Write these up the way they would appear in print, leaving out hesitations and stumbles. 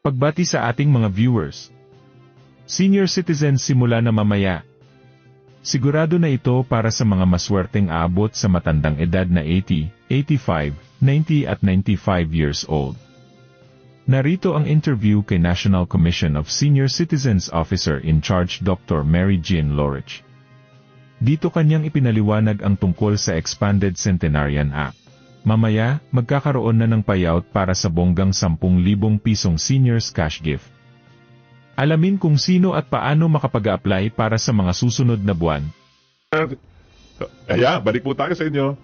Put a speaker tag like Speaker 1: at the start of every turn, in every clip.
Speaker 1: Pagbati sa ating mga viewers. Senior citizens simula na mamaya. Sigurado na ito para sa mga maswerteng aabot sa matandang edad na 80, 85, 90 at 95 years old. Narito ang interview kay National Commission of Senior Citizens Officer in Charge Dr. Mary Jean Lorich. Dito kanyang ipinaliwanag ang tungkol sa Expanded Centenarian Act. Mamaya, magkakaroon na ng payout para sa bonggang 10,000 pisong seniors cash gift. Alamin kung sino at paano makapag-apply para sa mga susunod na buwan.
Speaker 2: Ayan, balik po tayo sa inyo.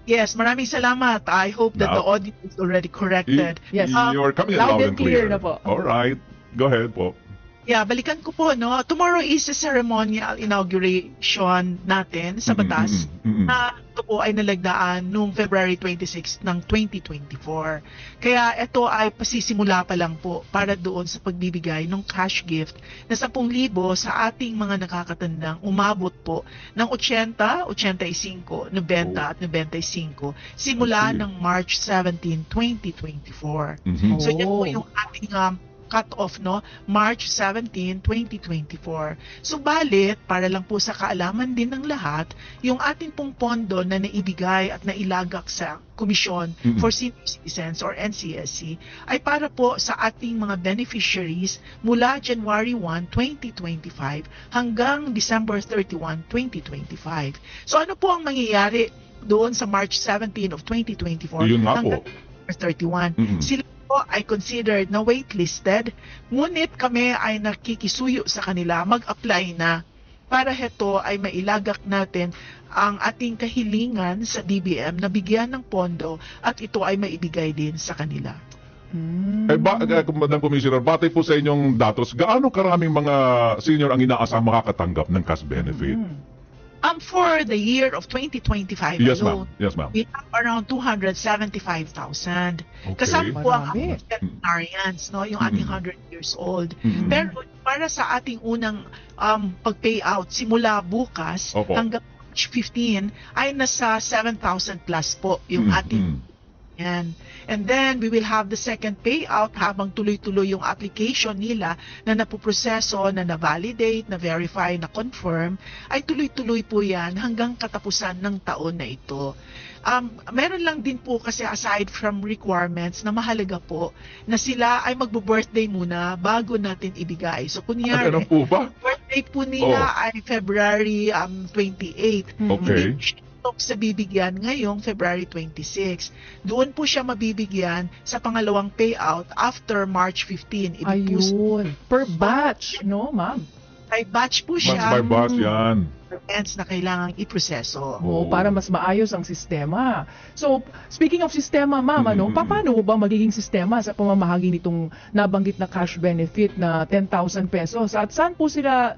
Speaker 3: Yes, maraming salamat. I hope that the audio is already corrected.
Speaker 4: Yes.
Speaker 2: You're coming in
Speaker 4: Loud
Speaker 2: loud
Speaker 4: and
Speaker 2: and clear.
Speaker 4: clear na po.
Speaker 2: Alright, go ahead po.
Speaker 3: Yeah, balikan ko po, no? Tomorrow is a ceremonial inauguration natin sa batas na ito po ay nalagdaan noong February 26 ng 2024. Kaya ito ay pasisimula pa lang po para doon sa pagbibigay ng cash gift na 10,000 sa ating mga nakakatandang umabot po ng 80, 85, 90 at 95 simula ng March 17, 2024. So yan po yung ating cut-off, no? March 17, 2024. Subalit, para lang po sa kaalaman din ng lahat, yung ating pong pondo na naibigay at nailagak sa Komisyon for Senior Citizens or NCSC ay para po sa ating mga beneficiaries mula January 1, 2025 hanggang December 31, 2025. So ano po ang mangyayari doon sa March 17 of 2024
Speaker 2: Yun nga
Speaker 3: hanggang
Speaker 2: po.
Speaker 3: December 31? Sila ay considered na waitlisted, ngunit kami ay nakikisuyo sa kanila mag-apply na para heto ay mailagak natin ang ating kahilingan sa DBM na bigyan ng pondo at ito ay maibigay din sa kanila.
Speaker 2: Madam Commissioner, batay po sa inyong datos, gaano karaming mga senior ang inaasang makakatanggap ng cash benefit?
Speaker 3: For the year of 2025
Speaker 2: Yes,
Speaker 3: alone,
Speaker 2: ma'am. Yes, ma'am.
Speaker 3: we have around 275,000.
Speaker 2: Okay.
Speaker 3: Kasama po ang
Speaker 4: Marami.
Speaker 3: centenarians, no? Yung ating 100 years old.
Speaker 2: Mhm.
Speaker 3: Pero para sa ating unang pag-payout simula bukas
Speaker 2: Opo.
Speaker 3: hanggang March 15 ay nasa 7,000 plus po yung ating yan. And then, we will have the second payout habang tuloy-tuloy yung application nila na napuproseso, na na-validate, na-verify, na-confirm, ay tuloy-tuloy po yan hanggang katapusan ng taon na ito. Meron lang din po kasi aside from requirements na mahalaga po na sila ay magbo-birthday muna bago natin ibigay. So, kunyari,
Speaker 2: Ano po ba?
Speaker 3: birthday po nila ay February 28.
Speaker 2: Okay.
Speaker 3: Sa bibigyan ngayong February 26. Doon po siya mabibigyan sa pangalawang payout after March 15. Ibig po
Speaker 4: Ayun. Per batch, no, ma'am?
Speaker 3: ay batch po
Speaker 2: Months
Speaker 3: siya
Speaker 2: by months, yan.
Speaker 3: na kailangang iproseso.
Speaker 4: Oo, para mas maayos ang sistema. So, speaking of sistema, ma'am, paano ba magiging sistema sa pamamahagi nitong nabanggit na cash benefit na 10,000 pesos? At saan po sila,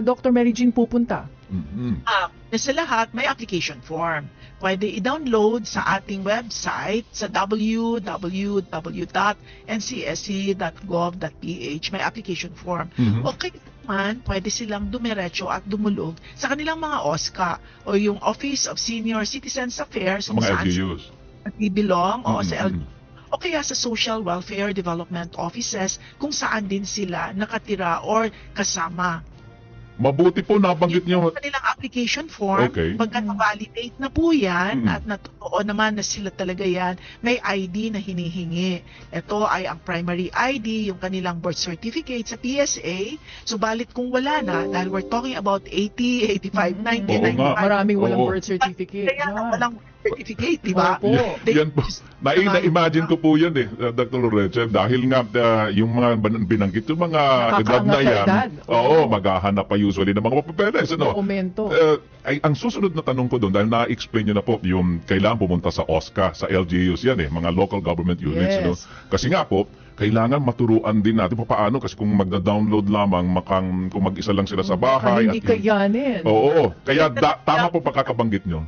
Speaker 4: Dr. Mary Jean, pupunta?
Speaker 3: Na sa lahat, may application form. Pwede i-download sa ating website sa www.ncsc.gov.ph. May application form. Okay naman, pwede silang dumiretso at dumulog sa kanilang mga OSCA o yung Office of Senior Citizens Affairs kung
Speaker 2: Mga
Speaker 3: saan
Speaker 2: LGUs.
Speaker 3: nagbibilong o sa LGU o kaya sa Social Welfare Development Offices kung saan din sila nakatira or kasama.
Speaker 2: Mabuti po nabanggit
Speaker 3: Yung
Speaker 2: nyo.
Speaker 3: kanilang application form,
Speaker 2: Okay.
Speaker 3: pagka na-validate na po yan at natotoo naman na sila talaga yan, may ID na hinihingi. Ito ay ang primary ID, yung kanilang birth certificate sa PSA. Subalit kung wala na, dahil we're talking about 80, 85, 90,
Speaker 2: Oo nga.
Speaker 3: 95.
Speaker 4: Maraming walang
Speaker 2: Oo.
Speaker 4: birth certificate.
Speaker 3: Kaya
Speaker 4: Yan.
Speaker 3: walang certificate, di ba?
Speaker 4: Opo.
Speaker 2: Yan po. Na-imagine ko po yan Dr. Loreche, dahil nga yung mga binanggit, yung mga edad na
Speaker 4: Nakakaangat sa
Speaker 2: yan,
Speaker 4: edad.
Speaker 2: oo, maghahanap pa usually ng mga papeles, ano?
Speaker 4: Dokumento.
Speaker 2: Ang susunod na tanong ko doon, dahil na-explain nyo na po, yung kailangan pumunta sa OSCA, sa LGUs yan mga local government units,
Speaker 4: Yes.
Speaker 2: ano? Kasi nga po, kailangan maturuan din natin paano kasi kung magda-download lamang kung mag-isa lang sila sa bahay.
Speaker 4: Hindi kayanin.
Speaker 2: Oo, kaya tama po pagkakabanggit nyo.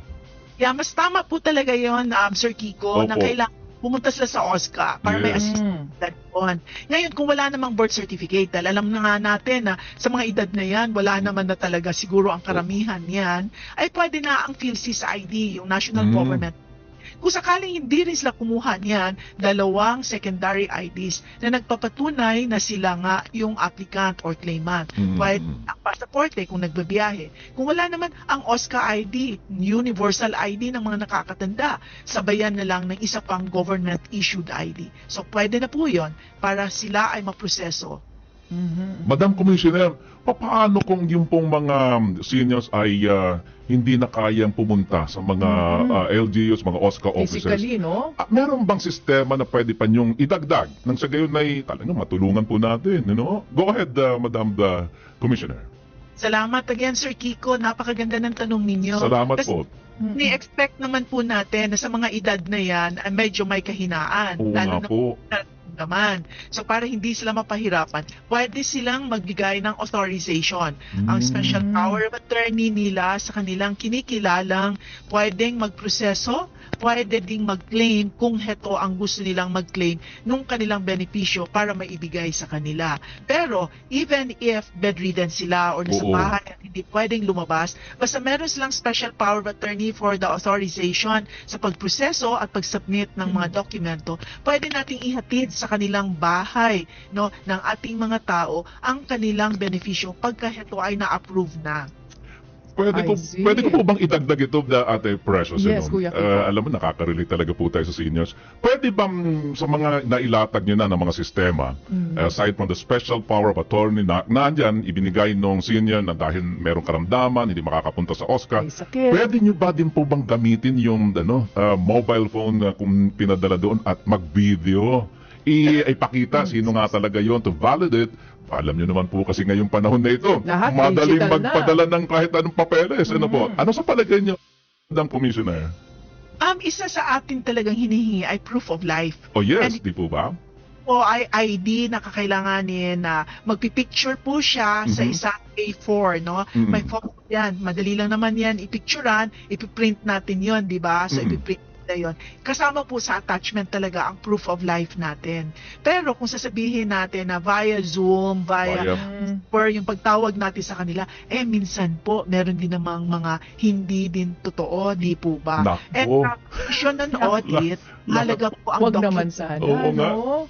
Speaker 3: Yeah, mas tama po talaga yon, Sir Kiko, na
Speaker 2: Opo.
Speaker 3: kailangan pumunta sila sa OSCA para may
Speaker 2: Yes.
Speaker 3: assistance doon. Ngayon, kung wala namang birth certificate, dahil alam na nga natin na sa mga edad na yan, wala naman na talaga siguro ang karamihan yan, ay pwede na ang PhilSys ID, yung National Government Kung sakaling hindi rin sila kumuha niyan, 2 secondary IDs na nagpapatunay na sila nga yung applicant or claimant. Pwede ang pasaporte kung nagbabiyahe. Kung wala naman ang OSCA ID, Universal ID ng mga nakakatanda, sabayan na lang ng isa pang government-issued ID. So pwede na po yon para sila ay maproseso.
Speaker 2: Madam Commissioner, paano kung yung pong mga seniors ay hindi na kayang pumunta sa mga LGUs, mga OSCA offices?
Speaker 4: Physically, no?
Speaker 2: Meron bang sistema na pwede pa niyong idagdag nang sa gayon ay talagang matulungan po natin, Go ahead, Madam Commissioner.
Speaker 3: Salamat again, Sir Kiko. Napakaganda ng tanong ninyo.
Speaker 2: Salamat
Speaker 3: Kasi
Speaker 2: po.
Speaker 3: ni-expect naman po natin na sa mga edad na yan ay medyo may kahinaan.
Speaker 2: Oo
Speaker 3: Lalo
Speaker 2: nga
Speaker 3: na
Speaker 2: po.
Speaker 3: naman. So para hindi sila mapahirapan, pwede silang magbigay ng authorization. Ang special power of attorney nila sa kanilang kinikilalang pwedeng magproseso, pwede ding mag-claim kung heto ang gusto nilang mag-claim nung kanilang benepisyo para maibigay sa kanila. Pero even if bedridden sila or nasa
Speaker 2: Oo.
Speaker 3: bahay at hindi pwedeng lumabas, basta meron silang special power of attorney for the authorization sa pagproseso at pag-submit ng mga dokumento, pwede nating ihatid sa kanilang bahay ng ating mga tao ang kanilang benepisyo pagka ito ay na-approve na.
Speaker 2: Pwede
Speaker 4: I see.
Speaker 2: ko po bang idagdag ito, Ate Precious?
Speaker 4: Yes, Kuya Kiko.
Speaker 2: Alam mo, nakaka-relate talaga po tayo sa seniors. Pwede bang sa mga nailatag nyo na ng mga sistema, aside from the special power of attorney na nandyan, ibinigay nung senior na dahil merong karamdaman, hindi makakapunta sa OSCA,
Speaker 4: May sakit.
Speaker 2: pwede nyo ba din po bang gamitin yung mobile phone na kung pinadala doon at mag-video? Ipakita sino nga talaga yon to validate. Alam nyo naman po kasi ngayong panahon na ito,
Speaker 4: Lahat
Speaker 2: madaling
Speaker 4: digital na.
Speaker 2: magpadala ng kahit anong papeles. Ano po? Ano sa palagay nyo, Madam Commissioner?
Speaker 3: Isa sa atin talagang hinihingi ay proof of life.
Speaker 2: Oh yes,
Speaker 3: And
Speaker 2: di po ba?
Speaker 3: o ay ID na kakailanganin na magpipicture po siya sa isang A4, no? May photo yan. Madali lang naman yan ipicturean, ipiprint natin yon, di ba? So ipiprint na yon. Kasama po sa attachment talaga ang proof of life natin. Pero kung sasabihin natin na via Zoom, via or yung pagtawag natin sa kanila, minsan po meron din namang mga hindi din totoo, di po ba?
Speaker 2: Nako.
Speaker 3: And vision ng audit, halaga po ang
Speaker 4: Wag naman
Speaker 3: document.
Speaker 4: sana,
Speaker 2: Oo nga.
Speaker 4: no?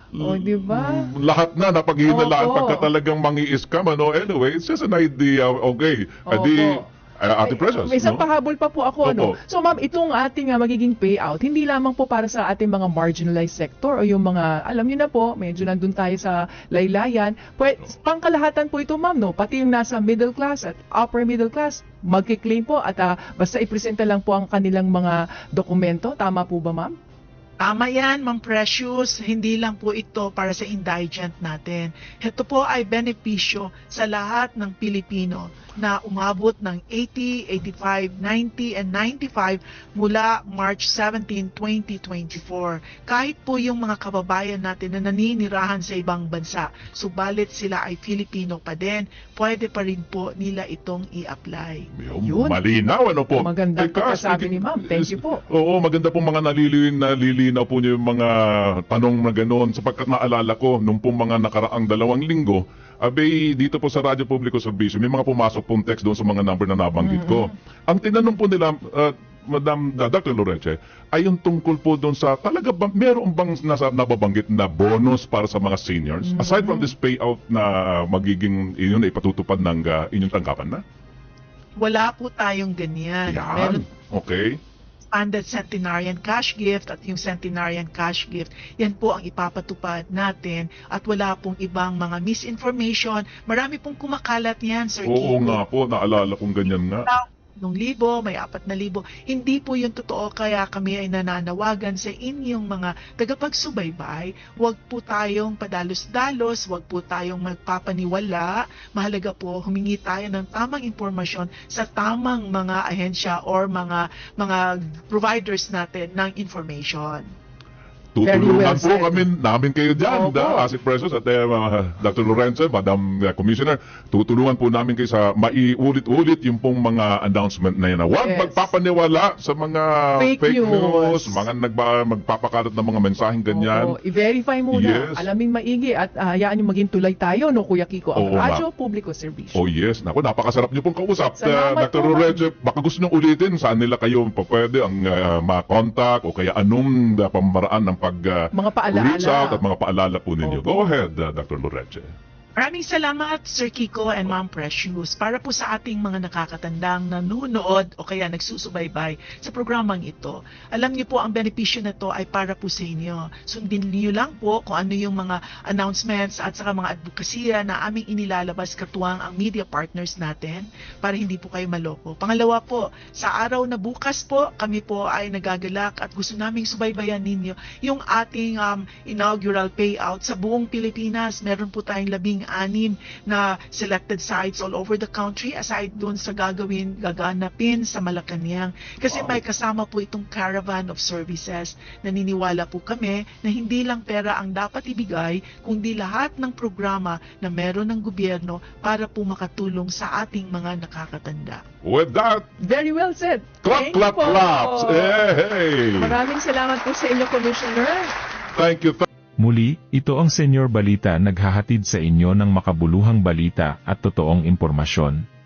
Speaker 4: O, di ba?
Speaker 2: Lahat na napaghihinalaan
Speaker 4: Opo.
Speaker 2: pagka talagang mangi-scam. Anyway, it's just an idea. Okay.
Speaker 4: Opo.
Speaker 2: Ate Precious,
Speaker 4: May isang pahabol pa po ako,
Speaker 2: Opo.
Speaker 4: So ma'am, itong ating magiging payout, hindi lamang po para sa ating mga marginalized sector o yung mga, alam niyo na po, medyo nandun tayo sa laylayan. Pangkalahatan po ito, ma'am, no? Pati yung nasa middle class at upper middle class, magkiklaim po at basta ipresenta lang po ang kanilang mga dokumento. Tama po ba, ma'am?
Speaker 3: Tama yan, Ma'am Precious. Hindi lang po ito para sa indigent natin. Ito po ay benepisyo sa lahat ng Pilipino na umabot ng 80, 85, 90, and 95 mula March 17, 2024. Kahit po yung mga kababayan natin na naninirahan sa ibang bansa, subalit sila ay Filipino pa din, pwede pa rin po nila itong i-apply.
Speaker 4: Yun.
Speaker 2: Malinaw, ano po?
Speaker 4: Magandang
Speaker 2: Teka,
Speaker 4: pagkasabi ni ma'am. Thank you po.
Speaker 2: Oo, maganda pong mga nalilinaw po niyo yung mga tanong na gano'n sapagkat naalala ko nung pong mga nakaraang 2 linggo, dito po sa Radyo Publiko Servicio, may mga pumasok pong text doon sa mga number na nabanggit ko. Ang tinanong po nila, Madam Dr. Loreche, ay yung tungkol po doon sa talaga ba, meron bang nababanggit na bonus para sa mga seniors? Aside from this payout na magiging inyong ipatutupad ng inyong tanggapan na?
Speaker 3: Wala po tayong ganyan. Meron
Speaker 2: Yan. Okay.
Speaker 3: expanded centenarian cash gift at yung centenarian cash gift, yan po ang ipapatupad natin at wala pong ibang mga misinformation. Marami pong kumakalat yan, Sir
Speaker 2: Oo
Speaker 3: Kiko.
Speaker 2: nga po, naalala kong ganyan nga.
Speaker 3: Nung 1,000, may 4,000. Hindi po yun totoo, kaya kami ay nananawagan sa inyong mga tagapagsubaybay. Huwag po tayong padalos-dalos, huwag po tayong magpapaniwala. Mahalaga po, humingi tayo ng tamang impormasyon sa tamang mga ahensya or mga providers natin ng information.
Speaker 2: tutulungan
Speaker 4: Very well
Speaker 2: po
Speaker 4: said.
Speaker 2: namin kayo dyan,
Speaker 4: Opo.
Speaker 2: Asik Presos at Dr. Lorenzo, Madam Commissioner, tutulungan po namin kayo sa maiulit-ulit yung pong mga announcement na yan. Huwag
Speaker 4: Yes.
Speaker 2: magpapaniwala sa mga
Speaker 4: Fake news.
Speaker 2: mga magpapakalat ng mga mensaheng ganyan.
Speaker 4: Oo, i-verify muna.
Speaker 2: Yes.
Speaker 4: Alamin maigi at hayaan yung maging tulay tayo, no, Kuya Kiko, ang
Speaker 2: Oo,
Speaker 4: Radyo Publiko Serbisyo.
Speaker 2: Oh yes, naku, napakasarap niyo pong kausap.
Speaker 4: Salamat
Speaker 2: Dr.
Speaker 4: po,
Speaker 2: Lorenzo, baka gusto niyong ulitin, saan nila kayo pwede ang ma-contact o kaya anong pamamaraan ng
Speaker 4: Mga paalaala.
Speaker 2: reach out at mga paalala po ninyo.
Speaker 4: Opo.
Speaker 2: Go ahead, Dr. Lorenzo.
Speaker 3: Maraming salamat, Sir Kiko and Ma'am Precious, para po sa ating mga nakakatandang nanonood o kaya nagsusubaybay sa programang ito. Alam niyo po, ang benepisyo na to ay para po sa inyo. Sundin niyo lang po kung ano yung mga announcements at saka mga advokasya na aming inilalabas katuwang ang media partners natin para hindi po kayo maloko. Pangalawa po, sa araw na bukas po, kami po ay nagagalak at gusto naming subaybayan ninyo yung ating inaugural payout sa buong Pilipinas. Meron po tayong 16 na selected sites all over the country aside dun sa gaganapin sa Malacanang. Kasi may kasama po itong caravan of services. Naniniwala po kami na hindi lang pera ang dapat ibigay, kundi lahat ng programa na meron ng gobyerno para po makatulong sa ating mga nakakatanda.
Speaker 2: With that,
Speaker 4: Very well said.
Speaker 2: clap,
Speaker 4: Thank you
Speaker 2: clap,
Speaker 4: po.
Speaker 2: claps! Hey!
Speaker 4: Maraming salamat po sa inyo, Commissioner.
Speaker 2: Thank you.
Speaker 1: Muli, ito ang Senyor Balita naghahatid sa inyo ng makabuluhang balita at totoong impormasyon.